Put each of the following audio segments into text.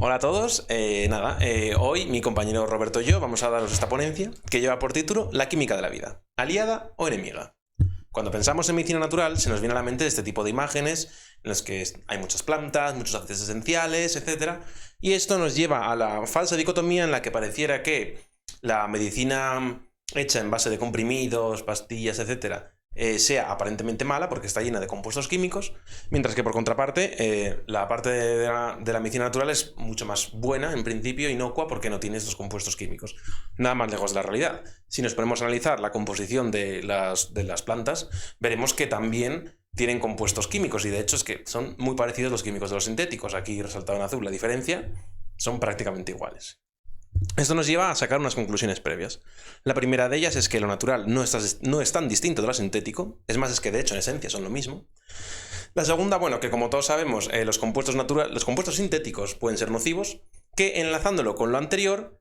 Hola a todos, hoy mi compañero Roberto y yo vamos a daros esta ponencia que lleva por título La química de la vida, aliada o enemiga. Cuando pensamos en medicina natural se nos viene a la mente este tipo de imágenes en las que hay muchas plantas, muchos aceites esenciales, etc. Y esto nos lleva a la falsa dicotomía en la que pareciera que la medicina hecha en base de comprimidos, pastillas, etc., sea aparentemente mala porque está llena de compuestos químicos, mientras que por contraparte la parte de la medicina natural es mucho más buena en principio, inocua, porque no tiene estos compuestos químicos. Nada más lejos de la realidad. Si nos ponemos a analizar la composición de las plantas, veremos que también tienen compuestos químicos, y de hecho es que son muy parecidos los químicos de los sintéticos. Aquí resaltado en azul la diferencia, son prácticamente iguales. Esto nos lleva a sacar unas conclusiones previas. La primera de ellas es que lo natural no es tan distinto de lo sintético, es más, es que de hecho en esencia son lo mismo. La segunda, que como todos sabemos, los compuestos sintéticos pueden ser nocivos, que enlazándolo con lo anterior,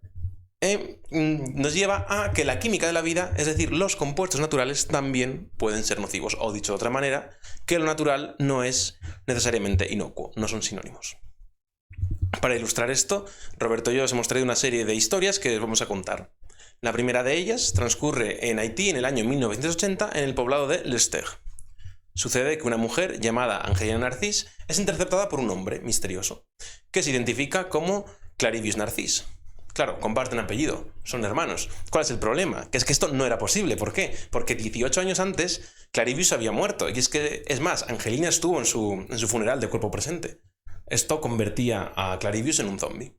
nos lleva a que la química de la vida, es decir, los compuestos naturales, también pueden ser nocivos, o dicho de otra manera, que lo natural no es necesariamente inocuo, no son sinónimos. Para ilustrar esto, Roberto y yo os hemos traído una serie de historias que os vamos a contar. La primera de ellas transcurre en Haití en el año 1980 en el poblado de Lester. Sucede que una mujer llamada Angelina Narcís es interceptada por un hombre misterioso que se identifica como Clarivius Narcís. Claro, comparten apellido, son hermanos. ¿Cuál es el problema? Que es que esto no era posible. ¿Por qué? Porque 18 años antes Clarivius había muerto, y es más, Angelina estuvo en su funeral de cuerpo presente. Esto convertía a Clarivius en un zombie.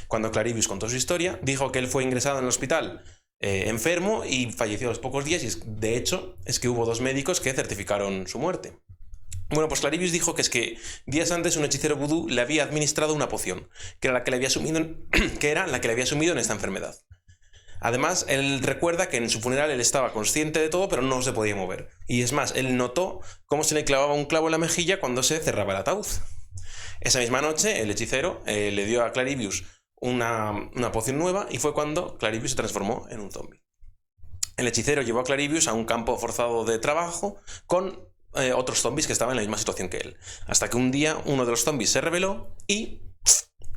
Cuando Clarivius contó su historia, dijo que él fue ingresado en el hospital enfermo y falleció a los pocos días, y de hecho es que hubo 2 médicos que certificaron su muerte. Pues Clarivius dijo que es que días antes un hechicero vudú le había administrado una poción, que era la que le había sumido en esta enfermedad. Además, él recuerda que en su funeral él estaba consciente de todo, pero no se podía mover. Y es más, él notó cómo se le clavaba un clavo en la mejilla cuando se cerraba el ataúd. Esa misma noche, el hechicero le dio a Clarivius una poción nueva, y fue cuando Clarivius se transformó en un zombie. El hechicero llevó a Clarivius a un campo forzado de trabajo con otros zombies que estaban en la misma situación que él, hasta que un día uno de los zombies se rebeló y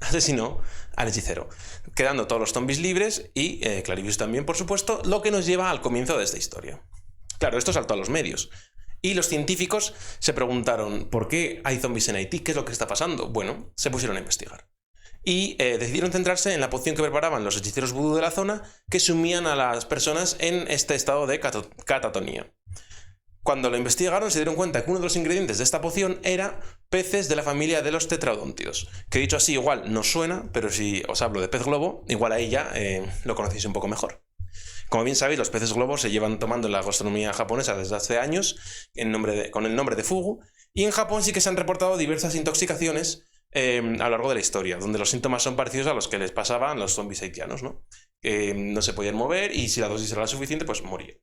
asesinó al hechicero, quedando todos los zombies libres y Clarivius también, por supuesto, lo que nos lleva al comienzo de esta historia. Claro, esto saltó a los medios. Y los científicos se preguntaron, ¿por qué hay zombies en Haití? ¿Qué es lo que está pasando? Bueno, se pusieron a investigar. Y decidieron centrarse en la poción que preparaban los hechiceros vudú de la zona, que sumían a las personas en este estado de catatonía. Cuando lo investigaron, se dieron cuenta que uno de los ingredientes de esta poción era peces de la familia de los tetraodóntidos. Que dicho así igual no suena, pero si os hablo de pez globo, igual ahí ya lo conocéis un poco mejor. Como bien sabéis, los peces globos se llevan tomando en la gastronomía japonesa desde hace años con el nombre de fugu, y en Japón sí que se han reportado diversas intoxicaciones a lo largo de la historia, donde los síntomas son parecidos a los que les pasaban a los zombies haitianos, ¿no? No se podían mover, y si la dosis era la suficiente, pues morían.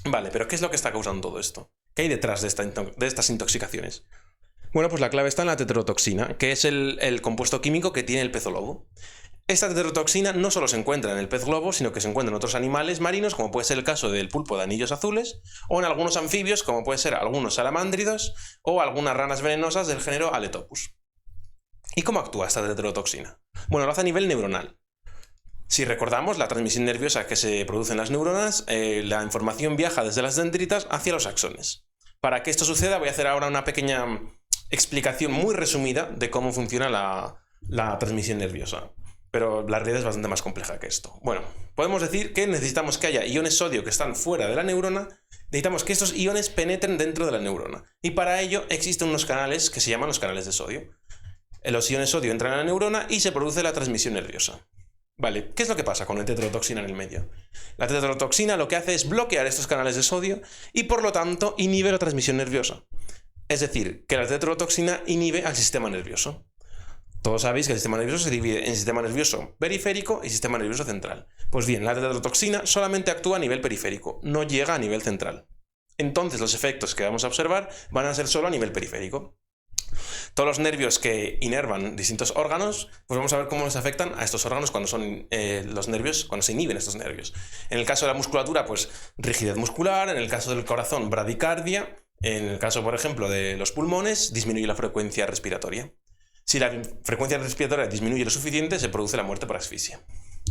Vale, pero ¿qué es lo que está causando todo esto? ¿Qué hay detrás de estas intoxicaciones? Pues la clave está en la tetrodotoxina, que es el compuesto químico que tiene el pez globo. Esta tetrodotoxina no solo se encuentra en el pez globo, sino que se encuentra en otros animales marinos, como puede ser el caso del pulpo de anillos azules, o en algunos anfibios, como puede ser algunos salamándridos, o algunas ranas venenosas del género Aletopus. ¿Y cómo actúa esta tetrodotoxina? Lo hace a nivel neuronal. Si recordamos la transmisión nerviosa que se produce en las neuronas, la información viaja desde las dendritas hacia los axones. Para que esto suceda, voy a hacer ahora una pequeña explicación muy resumida de cómo funciona la transmisión nerviosa. Pero la realidad es bastante más compleja que esto. Podemos decir que necesitamos que haya iones sodio que están fuera de la neurona, necesitamos que estos iones penetren dentro de la neurona. Y para ello existen unos canales que se llaman los canales de sodio. Los iones sodio entran a la neurona y se produce la transmisión nerviosa. Vale, ¿qué es lo que pasa con la tetrodotoxina en el medio? La tetrodotoxina lo que hace es bloquear estos canales de sodio y por lo tanto inhibe la transmisión nerviosa. Es decir, que la tetrodotoxina inhibe al sistema nervioso. Todos sabéis que el sistema nervioso se divide en sistema nervioso periférico y sistema nervioso central. Pues bien, la tetrodotoxina solamente actúa a nivel periférico, no llega a nivel central. Entonces los efectos que vamos a observar van a ser solo a nivel periférico. Todos los nervios que inervan distintos órganos, pues vamos a ver cómo les afectan a estos órganos cuando son los nervios, cuando se inhiben estos nervios. En el caso de la musculatura, pues rigidez muscular; en el caso del corazón, bradicardia; en el caso, por ejemplo, de los pulmones, disminuye la frecuencia respiratoria. Si la frecuencia respiratoria disminuye lo suficiente, se produce la muerte por asfixia.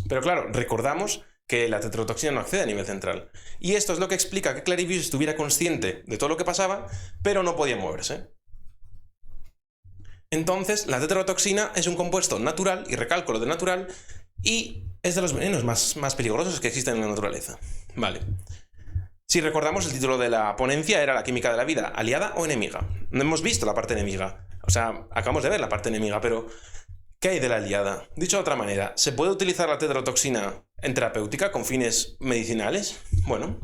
Pero claro, recordamos que la tetrodotoxina no accede a nivel central. Y esto es lo que explica que Clarivius estuviera consciente de todo lo que pasaba, pero no podía moverse. Entonces, la tetrodotoxina es un compuesto natural, y recalco lo de natural, y es de los venenos más peligrosos que existen en la naturaleza. Vale. Si recordamos, el título de la ponencia era La química de la vida, aliada o enemiga. No hemos visto la parte enemiga. O sea, acabamos de ver la parte enemiga, pero ¿qué hay de la aliada? Dicho de otra manera, ¿se puede utilizar la tetrodotoxina en terapéutica con fines medicinales? Bueno,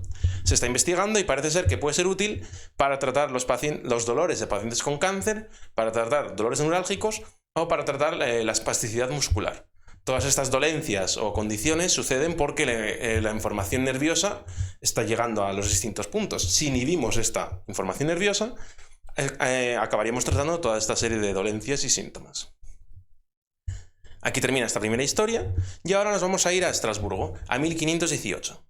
se está investigando y parece ser que puede ser útil para tratar los dolores de pacientes con cáncer, para tratar dolores neurálgicos o para tratar la espasticidad muscular. Todas estas dolencias o condiciones suceden porque la información nerviosa está llegando a los distintos puntos. Si inhibimos esta información nerviosa, acabaríamos tratando toda esta serie de dolencias y síntomas. Aquí termina esta primera historia y ahora nos vamos a ir a Estrasburgo, a 1518.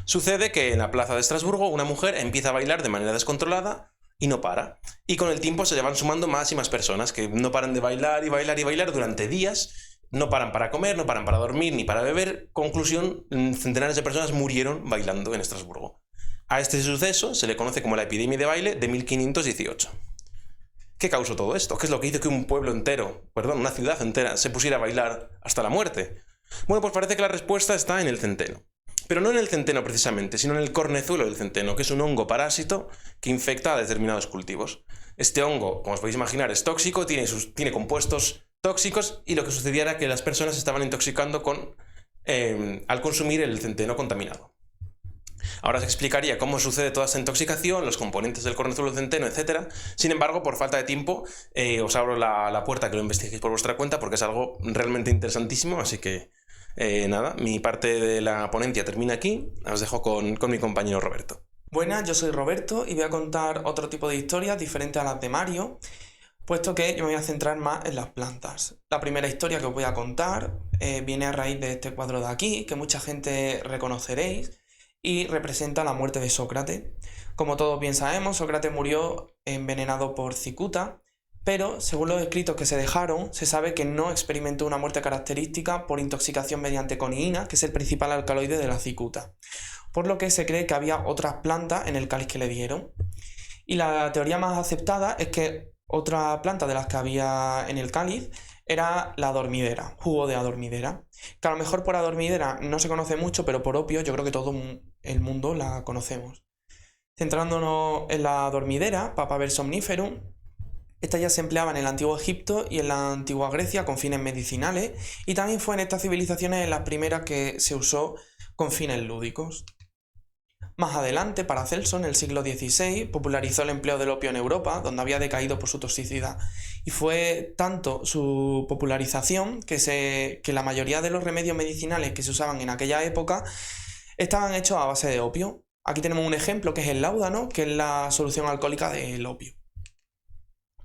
Sucede que en la plaza de Estrasburgo una mujer empieza a bailar de manera descontrolada y no para. Y con el tiempo se le van sumando más y más personas que no paran de bailar y bailar y bailar durante días. No paran para comer, no paran para dormir ni para beber. Conclusión, centenares de personas murieron bailando en Estrasburgo. A este suceso se le conoce como la epidemia de baile de 1518. ¿Qué causó todo esto? ¿Qué es lo que hizo que un pueblo entero, una ciudad entera, se pusiera a bailar hasta la muerte? Bueno, pues parece que la respuesta está en el centeno. Pero no en el centeno precisamente, sino en el cornezuelo del centeno, que es un hongo parásito que infecta a determinados cultivos. Este hongo, como os podéis imaginar, es tóxico, tiene compuestos tóxicos, y lo que sucedía era que las personas se estaban intoxicando al consumir el centeno contaminado. Ahora os explicaría cómo sucede toda esta intoxicación, los componentes del cornezuelo del centeno, etc. Sin embargo, por falta de tiempo, os abro la puerta que lo investiguéis por vuestra cuenta, porque es algo realmente interesantísimo, así que nada, mi parte de la ponencia termina aquí. Os dejo con mi compañero Roberto. Buenas, yo soy Roberto y voy a contar otro tipo de historias diferentes a las de Mario, puesto que yo me voy a centrar más en las plantas. La primera historia que os voy a contar viene a raíz de este cuadro de aquí, que mucha gente reconoceréis, y representa la muerte de Sócrates. Como todos bien sabemos, Sócrates murió envenenado por cicuta, pero según los escritos que se dejaron, se sabe que no experimentó una muerte característica por intoxicación mediante coniina, que es el principal alcaloide de la cicuta, por lo que se cree que había otras plantas en el cáliz que le dieron. Y la teoría más aceptada es que otra planta de las que había en el cáliz era la adormidera, jugo de adormidera, que a lo mejor por adormidera no se conoce mucho, pero por opio yo creo que todo el mundo la conocemos. Centrándonos en la adormidera, Papaver somniferum, esta ya se empleaba en el antiguo Egipto y en la antigua Grecia con fines medicinales, y también fue en estas civilizaciones en las primeras que se usó con fines lúdicos. Más adelante, Paracelso, en el siglo XVI, popularizó el empleo del opio en Europa, donde había decaído por su toxicidad. Y fue tanto su popularización que la mayoría de los remedios medicinales que se usaban en aquella época estaban hechos a base de opio. Aquí tenemos un ejemplo que es el láudano, que es la solución alcohólica del opio.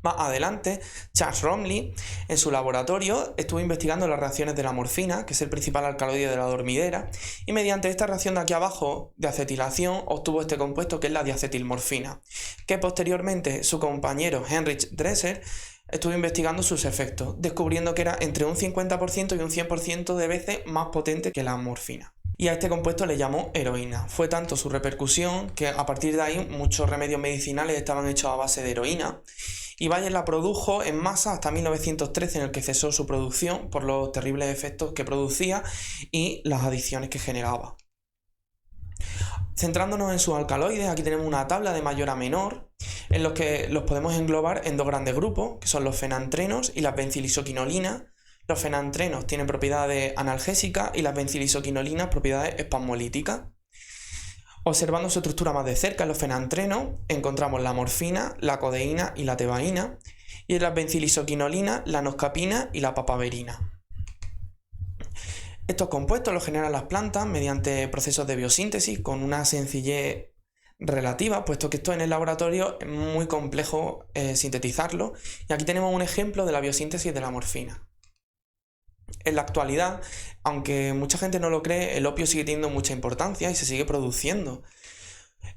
Más adelante, Charles Romley, en su laboratorio, estuvo investigando las reacciones de la morfina, que es el principal alcaloide de la dormidera, y mediante esta reacción de aquí abajo, de acetilación, obtuvo este compuesto que es la diacetilmorfina, que posteriormente su compañero Heinrich Dresser estuvo investigando sus efectos, descubriendo que era entre un 50% y un 100% de veces más potente que la morfina. Y a este compuesto le llamó heroína. Fue tanto su repercusión que a partir de ahí muchos remedios medicinales estaban hechos a base de heroína, y Bayer la produjo en masa hasta 1913, en el que cesó su producción por los terribles efectos que producía y las adicciones que generaba. Centrándonos en sus alcaloides, aquí tenemos una tabla de mayor a menor, en los que los podemos englobar en dos grandes grupos, que son los fenantrenos y las bencilisoquinolinas. Los fenantrenos tienen propiedades analgésicas y las bencilisoquinolinas propiedades espasmolíticas. Observando su estructura más de cerca, en los fenantrenos encontramos la morfina, la codeína y la tebaína, y en las bencilisoquinolinas la noscapina y la papaverina. Estos compuestos los generan las plantas mediante procesos de biosíntesis con una sencillez relativa, puesto que esto en el laboratorio es muy complejo sintetizarlo, y aquí tenemos un ejemplo de la biosíntesis de la morfina. En la actualidad, aunque mucha gente no lo cree, el opio sigue teniendo mucha importancia y se sigue produciendo.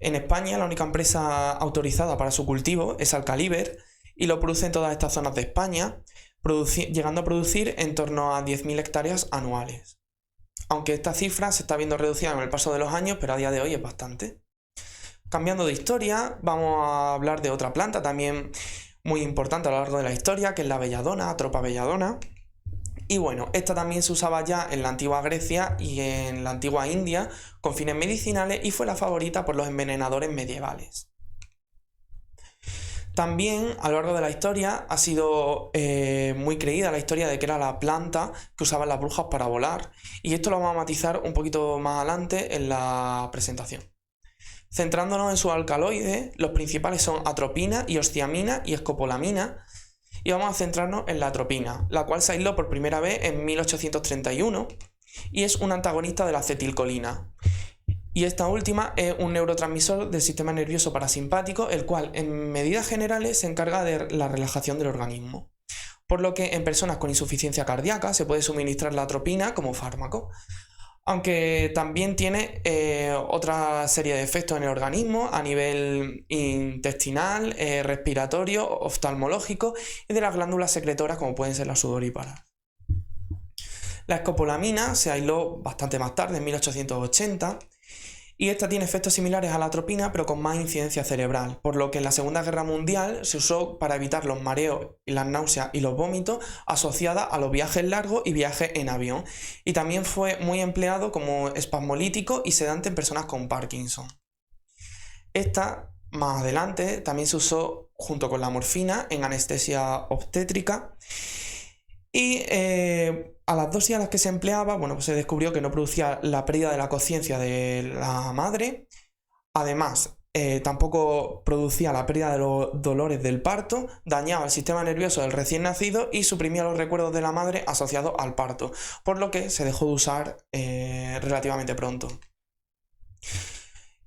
En España, la única empresa autorizada para su cultivo es Alcaliber y lo produce en todas estas zonas de España, llegando a producir en torno a 10.000 hectáreas anuales. Aunque esta cifra se está viendo reducida con el paso de los años, pero a día de hoy es bastante. Cambiando de historia, vamos a hablar de otra planta también muy importante a lo largo de la historia, que es la belladona, Atropa belladona. Y bueno, esta también se usaba ya en la antigua Grecia y en la antigua India con fines medicinales y fue la favorita por los envenenadores medievales. También a lo largo de la historia ha sido muy creída la historia de que era la planta que usaban las brujas para volar, y esto lo vamos a matizar un poquito más adelante en la presentación. Centrándonos en sus alcaloides, los principales son atropina, hiosciamina y escopolamina, y vamos a centrarnos en la atropina, la cual se aisló por primera vez en 1831 y es un antagonista de la acetilcolina. Y esta última es un neurotransmisor del sistema nervioso parasimpático, el cual en medidas generales se encarga de la relajación del organismo. Por lo que en personas con insuficiencia cardíaca se puede suministrar la atropina como fármaco, aunque también tiene otra serie de efectos en el organismo a nivel intestinal, respiratorio, oftalmológico y de las glándulas secretoras como pueden ser las sudoríparas. La escopolamina se aisló bastante más tarde, en 1880, y esta tiene efectos similares a la atropina pero con más incidencia cerebral, por lo que en la Segunda Guerra Mundial se usó para evitar los mareos, las náuseas y los vómitos asociadas a los viajes largos y viajes en avión, y también fue muy empleado como espasmolítico y sedante en personas con Parkinson. Esta, más adelante, también se usó junto con la morfina en anestesia obstétrica. Y a las dosis a las que se empleaba, pues se descubrió que no producía la pérdida de la conciencia de la madre. Además, tampoco producía la pérdida de los dolores del parto, dañaba el sistema nervioso del recién nacido y suprimía los recuerdos de la madre asociados al parto, por lo que se dejó de usar relativamente pronto.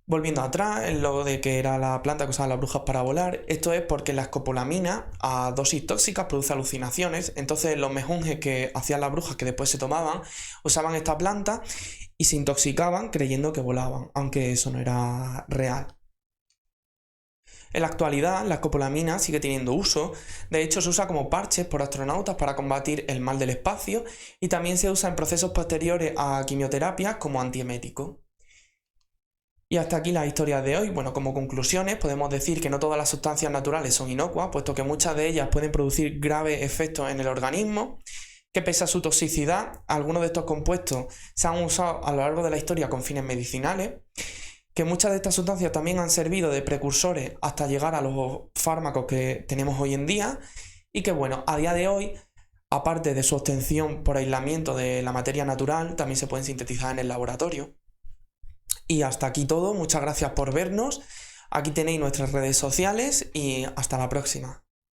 Volviendo atrás, en lo de que era la planta que usaban las brujas para volar, esto es porque la escopolamina a dosis tóxicas produce alucinaciones, entonces los mejunjes que hacían las brujas que después se tomaban, usaban esta planta y se intoxicaban creyendo que volaban, aunque eso no era real. En la actualidad, la escopolamina sigue teniendo uso, de hecho se usa como parches por astronautas para combatir el mal del espacio y también se usa en procesos posteriores a quimioterapias como antiemético. Y hasta aquí las historias de hoy. Bueno, como conclusiones podemos decir que no todas las sustancias naturales son inocuas, puesto que muchas de ellas pueden producir graves efectos en el organismo, que pese a su toxicidad, algunos de estos compuestos se han usado a lo largo de la historia con fines medicinales, que muchas de estas sustancias también han servido de precursores hasta llegar a los fármacos que tenemos hoy en día, y que bueno, a día de hoy, aparte de su obtención por aislamiento de la materia natural, también se pueden sintetizar en el laboratorio. Y hasta aquí todo, muchas gracias por vernos, aquí tenéis nuestras redes sociales y hasta la próxima.